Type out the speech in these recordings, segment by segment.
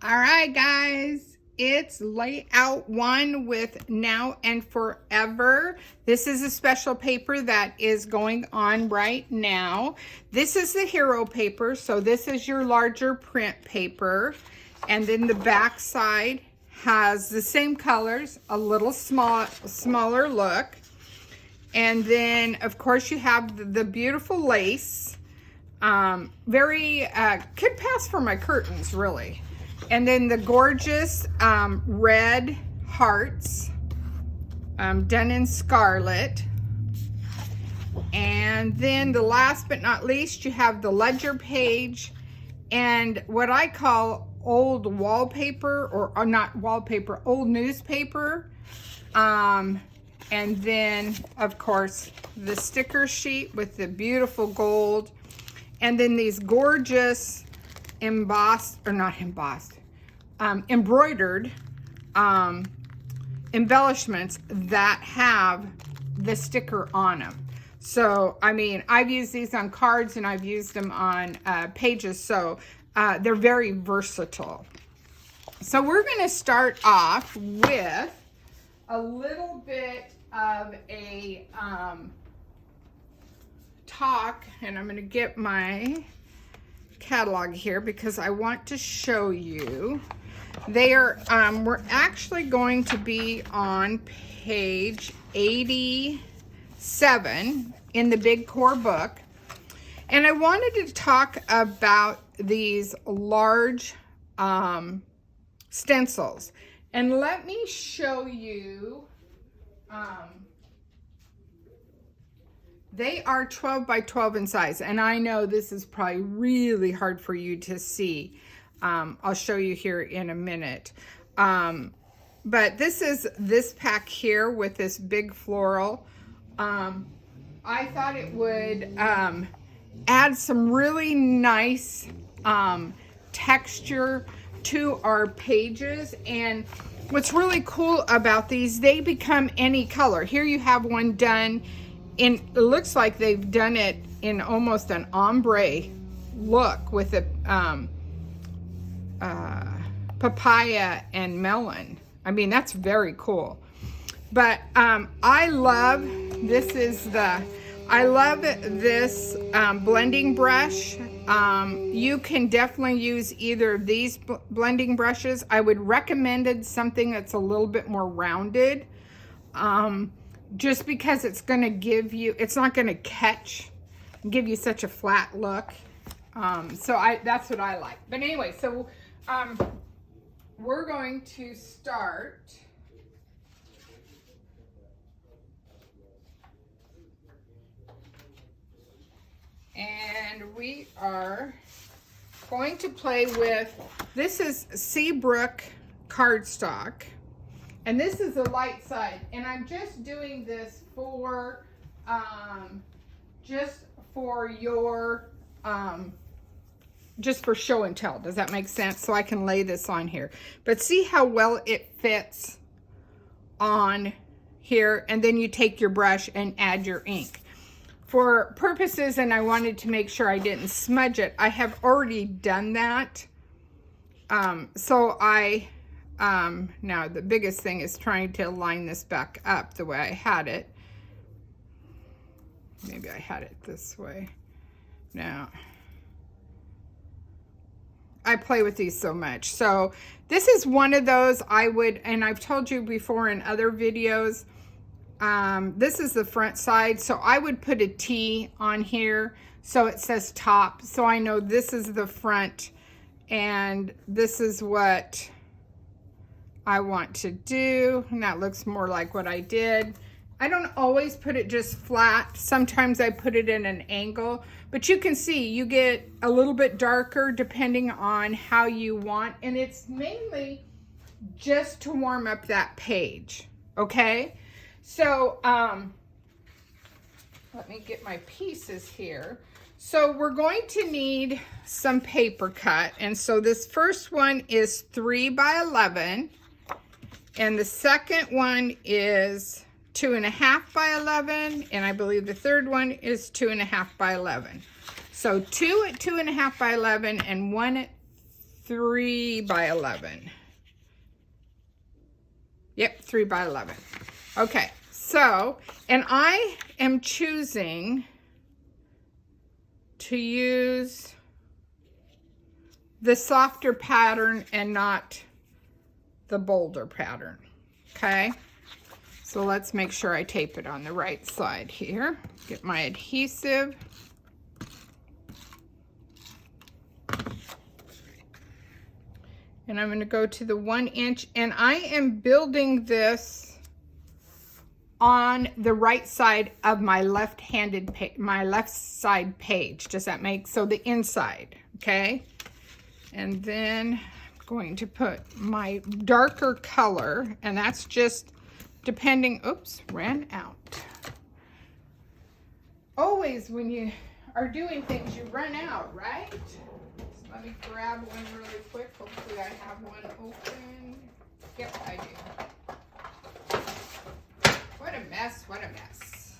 All right, guys, it's layout 1 with Now and Forever. This is a special paper that is going on right now. This is the hero paper, so this is your larger print paper. And then the back side has the same colors, a little smaller look. And then, of course, you have the beautiful lace. Could pass for my curtains, really. And then the gorgeous red hearts done in scarlet. And then the last but not least, you have the ledger page and what I call old wallpaper, or not wallpaper, old newspaper. And then, of course, the sticker sheet with the beautiful gold. And then these gorgeous embroidered embellishments that have the sticker on them. So, I mean, I've used these on cards and I've used them on pages, so they're very versatile. So we're going to start off with a little bit of a talk, and I'm going to get my catalog here because I want to show you. They are we're actually going to be on page 87 in the Big Core book, and I wanted to talk about these large stencils. And let me show you. They are 12 by 12 in size, and I know this is probably really hard for you to see. I'll show you here in a minute. But this is this pack here with this big floral. I thought it would add some really nice texture to our pages. And what's really cool about these, they become any color. Here you have one done in, it looks like they've done it in almost an ombre look with a papaya and melon. I mean, that's very cool. But I love this blending brush. You can definitely use either of these blending brushes. I would recommend something that's a little bit more rounded. Just because it's going to give you, it's not going to give you such a flat look. That's what I like. But anyway, so we're going to start. And we are going to play with, this is Seabrook cardstock. And this is the light side, and I'm just doing this for, just for show and tell. Does that make sense? So I can lay this on here. But see how well it fits on here, and then you take your brush and add your ink. For purposes, and I wanted to make sure I didn't smudge it, I have already done that. Now the biggest thing is trying to line this back up the way I had it. Maybe I had it this way. Now, I play with these so much. So this is one of those I would, and I've told you before in other videos, this is the front side. So I would put a T on here so it says top. So I know this is the front and this is what I want to do, and that looks more like what I did. I don't always put it just flat. Sometimes I put it in an angle, but you can see you get a little bit darker depending on how you want, and it's mainly just to warm up that page, okay? So, let me get my pieces here. So we're going to need some paper cut, and so this first one is 3 by 11. And the second one is 2.5 by 11, and I believe the third one is 2.5 by 11. So 2 at 2.5 by 11 and 1 at 3 by 11. Yep, 3 by 11. Okay, so, and I am choosing to use the softer pattern and not the bolder pattern, okay? So let's make sure I tape it on the right side here. Get my adhesive. And I'm going to go to the 1 inch, and I am building this on the right side of my left-handed page, my left side page. Does that make, so the inside, okay? And then I'm going to put my darker color, and that's just depending, oops, ran out. Always when you are doing things, you run out, right? Let me grab one really quick. Hopefully I have one open. Yep, I do. What a mess, what a mess.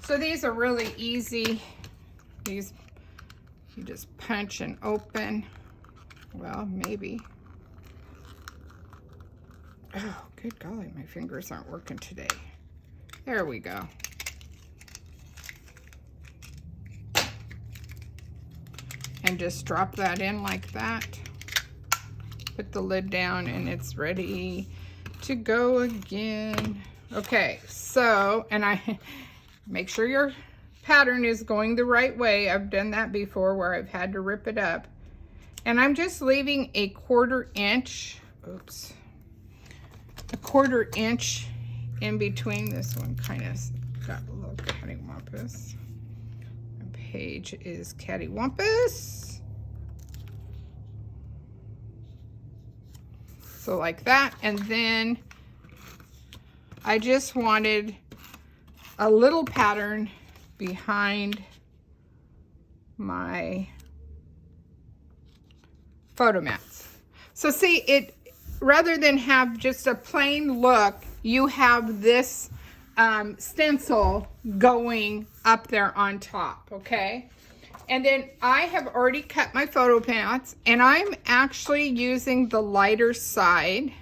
So these are really easy. These, you just punch and open. Well, maybe. Oh, good golly, my fingers aren't working today. There we go. And just drop that in like that. Put the lid down and it's ready to go again. Okay, so, and I make sure your pattern is going the right way. I've done that before where I've had to rip it up. And I'm just leaving a 1/4 inch, oops, a 1/4 inch in between. This one kind of got a little cattywampus. Page is cattywampus. So like that, and then I just wanted a little pattern behind my photo mats. So see, it, rather than have just a plain look, you have this stencil going up there on top, okay? And then I have already cut my photo mats, and I'm actually using the lighter side.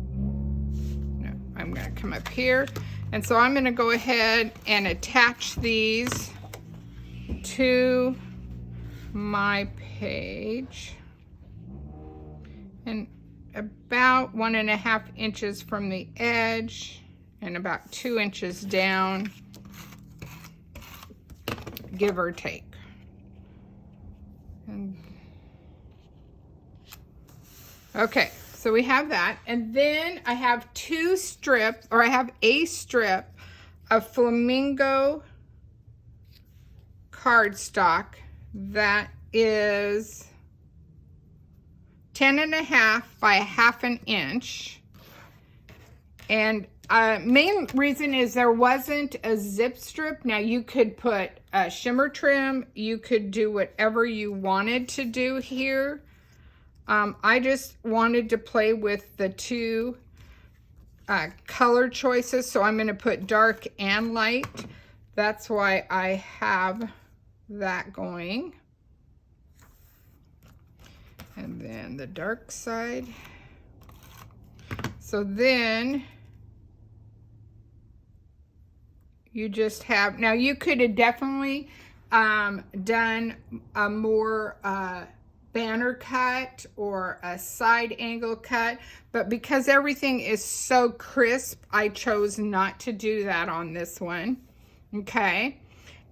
No, I'm gonna come up here, and so I'm gonna go ahead and attach these to my page. And about 1.5 inches from the edge and about 2 inches down, give or take. And okay, so we have that, and then I have 2 strips, or I have a strip of flamingo cardstock that is 10.5 by 1/2 inch. And main reason is there wasn't a zip strip. Now you could put a shimmer trim, you could do whatever you wanted to do here. I just wanted to play with the 2 color choices, so I'm going to put dark and light. That's why I have that going. And then the dark side. So then you just have, now you could have definitely done a more banner cut or a side angle cut, but because everything is so crisp, I chose not to do that on this one. Okay,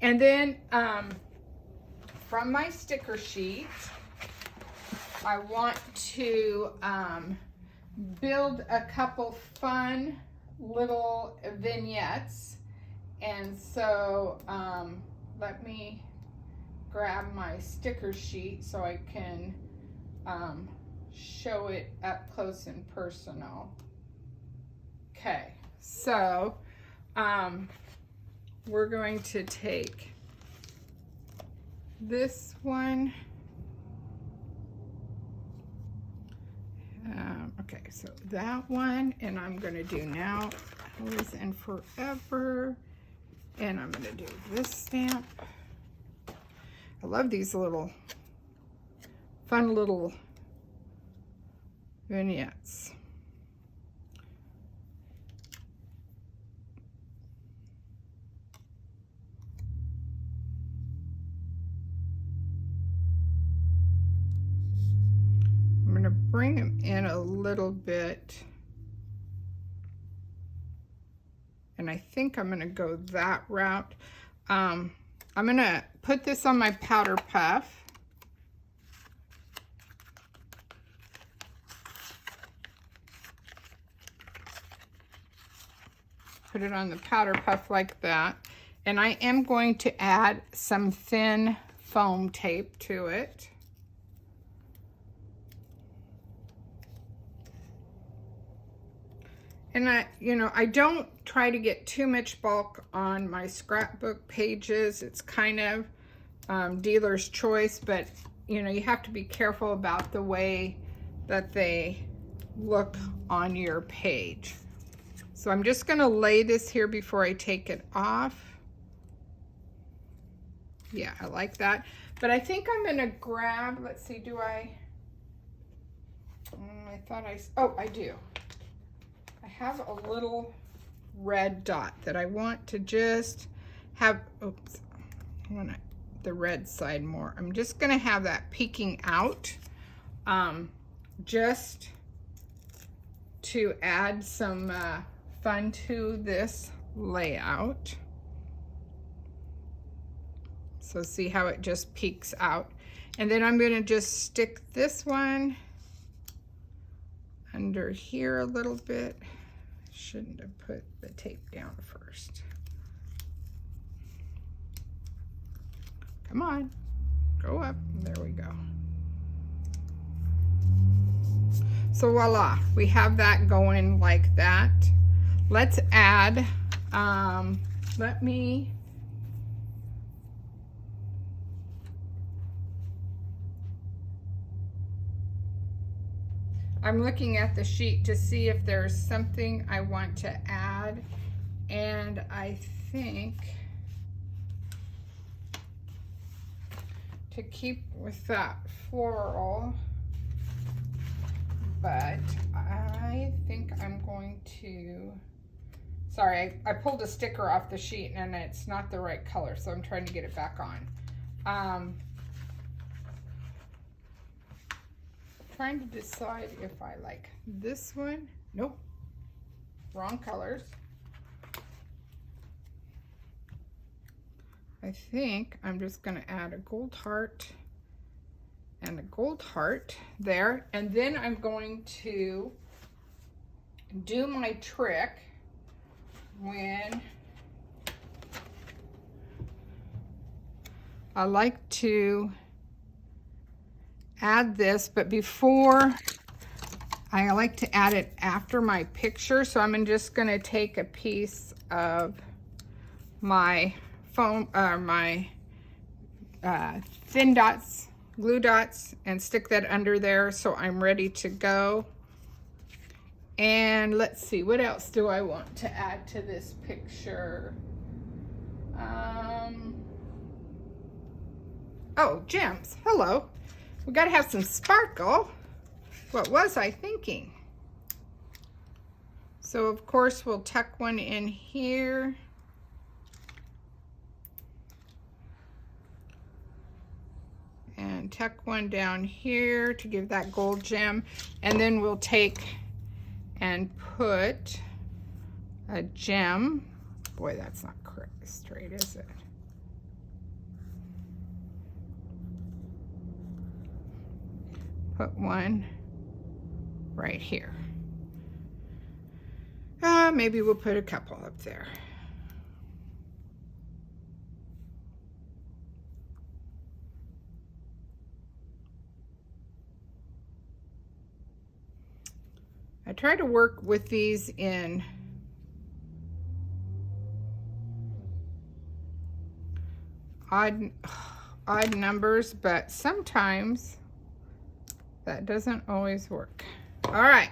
and then from my sticker sheet, I want to build a couple fun little vignettes. And so let me grab my sticker sheet so I can show it up close and personal. Okay, so we're going to take this one. Okay, so that one, and I'm going to do Now, Always, and Forever, and I'm going to do this stamp. I love these little fun little vignettes. I'm going to bring them in a little bit. And I think I'm going to go that route. I'm going to put this on my powder puff. Put it on the powder puff like that. And I am going to add some thin foam tape to it. And I don't try to get too much bulk on my scrapbook pages. It's kind of dealer's choice, but you have to be careful about the way that they look on your page. So I'm just going to lay this here before I take it off. Yeah, I like that. But I think I'm going to grab, let's see, do I thought I do. I have a little red dot that I want to just have, oops, I want the red side more. I'm just going to have that peeking out, just to add some fun to this layout. So see how it just peeks out. And then I'm going to just stick this one under here a little bit. Shouldn't have put the tape down first. Come on, go up. There we go. So voila, we have that going like that. Let's add, I'm looking at the sheet to see if there's something I want to add, and I think to keep with that floral, but I think I'm going to, sorry, I pulled a sticker off the sheet and it's not the right color, so I'm trying to get it back on. Trying to decide if I like this one. Nope, wrong colors. I think I'm just going to add a gold heart and a gold heart there, and then I'm going to do my trick when I like to add this, but before I like to add it after my picture. So I'm just going to take a piece of my foam, my thin dots, glue dots, and stick that under there so I'm ready to go. And let's see, what else do I want to add to this picture? Oh, gems. Hello. We got to have some sparkle. What was I thinking? So of course we'll tuck one in here. And tuck one down here to give that gold gem. And then we'll take and put a gem. Boy, that's not correct, straight, is it? Put one right here. Maybe we'll put a couple up there. I try to work with these in odd numbers, but sometimes that doesn't always work. All right,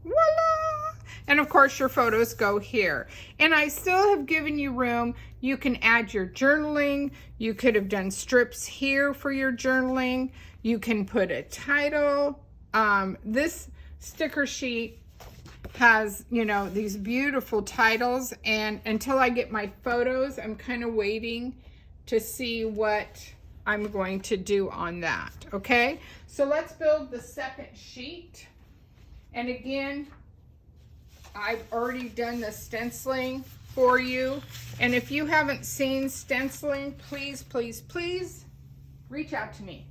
voila! And of course your photos go here. And I still have given you room. You can add your journaling. You could have done strips here for your journaling. You can put a title. This sticker sheet has, you know, these beautiful titles, and until I get my photos, I'm kind of waiting to see what I'm going to do on that. Okay, so let's build the second sheet. And again, I've already done the stenciling for you, and if you haven't seen stenciling, please, please, please reach out to me.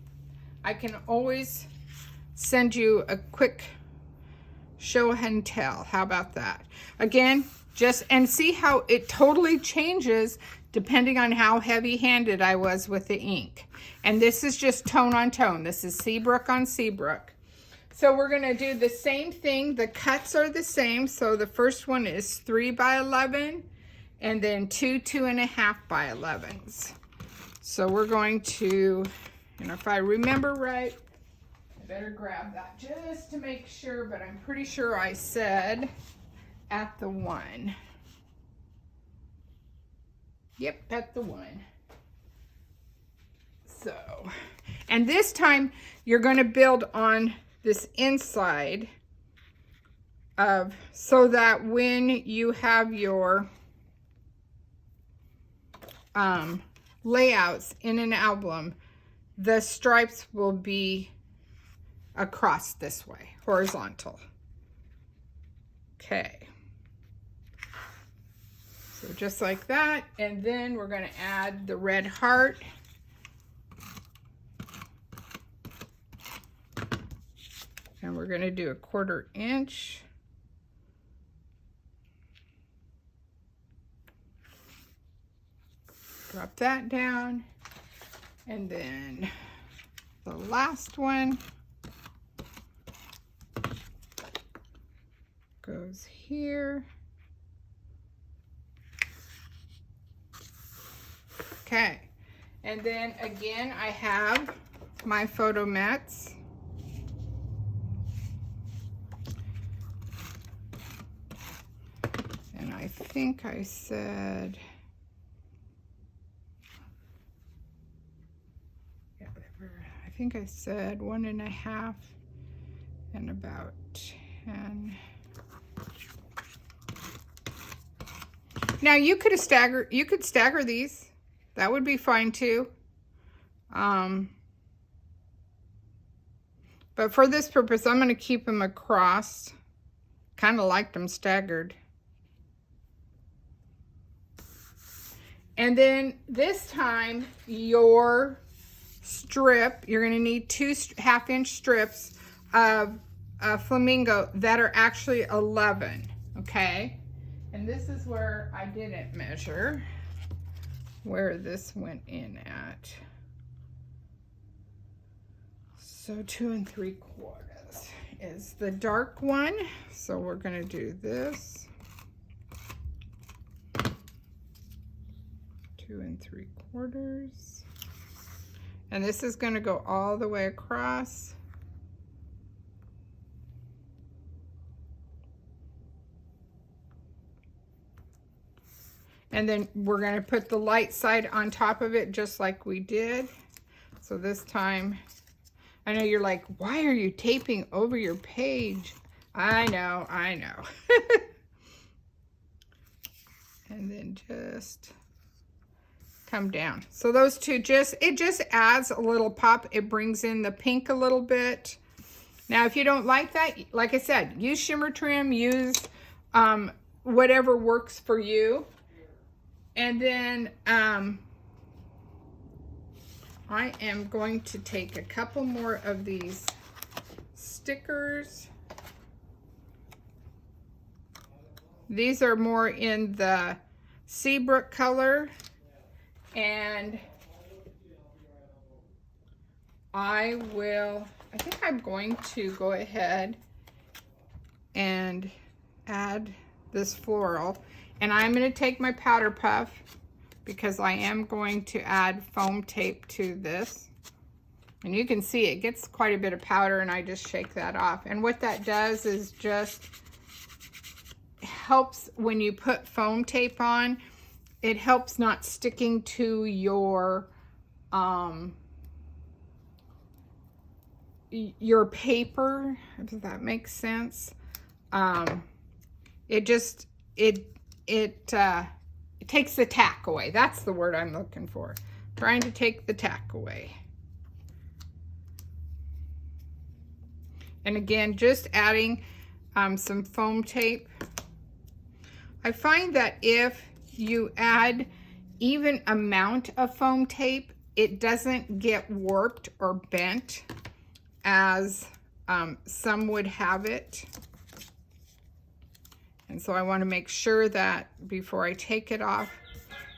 I can always send you a quick show and tell. How about that? Again, just, and see how it totally changes depending on how heavy-handed I was with the ink. And this is just tone on tone. This is Seabrook on Seabrook. So we're gonna do the same thing. The cuts are the same. So the first one is 3 by 11, and then 2 2.5 by 11s. So we're going to, and if I remember right, I better grab that just to make sure, but I'm pretty sure I said at the 1. Yep, at the 1. So, and this time you're going to build on this inside of, so that when you have your layouts in an album, the stripes will be across this way, horizontal. Okay. So just like that, and then we're going to add the red heart. And we're going to do a 1/4 inch. Drop that down. And then the last one goes here. Okay. And then again, I have my Photomets. And I think I said, yeah, I think I said 1.5 and about 10. Now you could stagger these. That would be fine too. But for this purpose, I'm going to keep them across. Kind of like them staggered. And then this time, your strip, you're going to need 2 1/2 inch strips of flamingo that are actually 11. Okay. And this is where I didn't measure, where this went in at. So 2 3/4 is the dark one. So we're going to do this. 2 3/4. And this is going to go all the way across. And then we're going to put the light side on top of it just like we did. So this time, I know you're like, why are you taping over your page? I know, I know. And then just come down. So those two it just adds a little pop. It brings in the pink a little bit. Now, if you don't like that, like I said, use shimmer trim, use whatever works for you. And then I am going to take a couple more of these stickers. These are more in the Seabrook color, and I think I'm going to go ahead and add this floral. And I'm going to take my powder puff because I am going to add foam tape to this. And you can see it gets quite a bit of powder, and I just shake that off. And what that does is just helps when you put foam tape on. It helps not sticking to your paper. Does that make sense? It takes the tack away. That's the word I'm looking for. Trying to take the tack away. And again, just adding some foam tape. I find that if you add even amount of foam tape, it doesn't get warped or bent as some would have it. And so I want to make sure that before I take it off,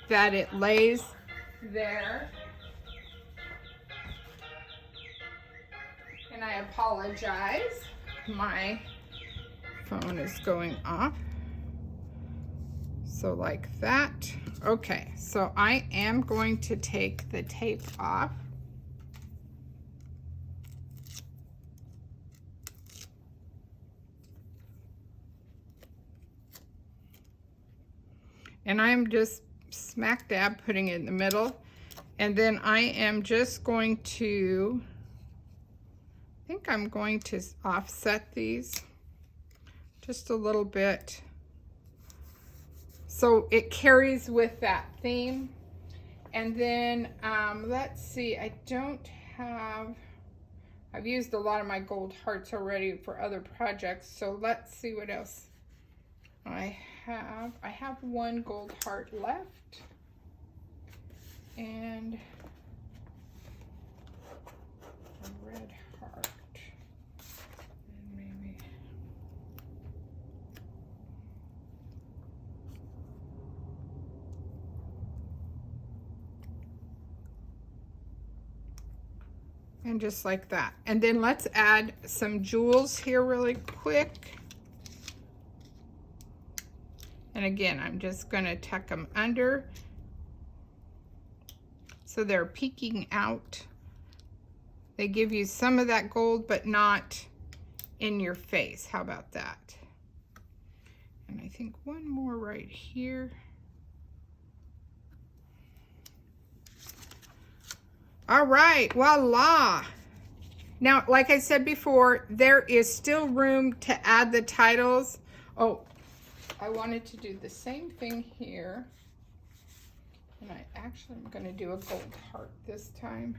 that it lays there. And I apologize, my phone is going off. So like that. Okay, so I am going to take the tape off. And I'm just smack dab putting it in the middle. And then I am just going to, I think I'm going to offset these just a little bit, so it carries with that theme. And then let's see, I've used a lot of my gold hearts already for other projects, so let's see what else I have. I have one gold heart left, and a red heart, and maybe and just like that. And then let's add some jewels here really quick. And again, I'm just going to tuck them under so they're peeking out. They give you some of that gold, but not in your face. How about that? And I think one more right here. All right, voila. Now, like I said before, there is still room to add the titles. Oh, I wanted to do the same thing here. And I actually am going to do a gold heart this time.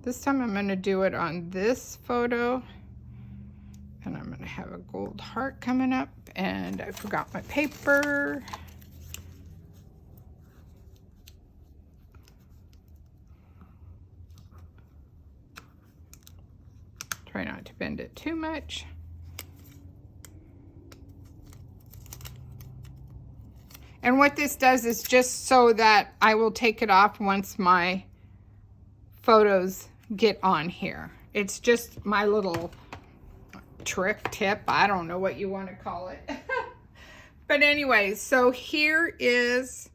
This time I'm going to do it on this photo. And I'm going to have a gold heart coming up. And I forgot my paper. Try not to bend it too much. And what this does is just so that I will take it off once my photos get on here. It's just my little trick tip. I don't know what you want to call it. But anyway, so here is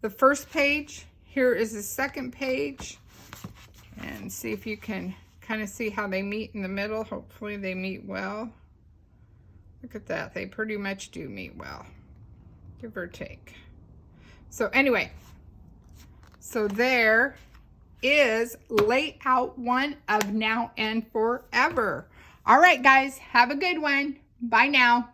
the first page. Here is the second page. And see if you can kind of see how they meet in the middle. Hopefully they meet well. Look at that. They pretty much do meet well, give or take. So anyway, so there is layout 1 of Now and Forever. All right, guys, have a good one. Bye now.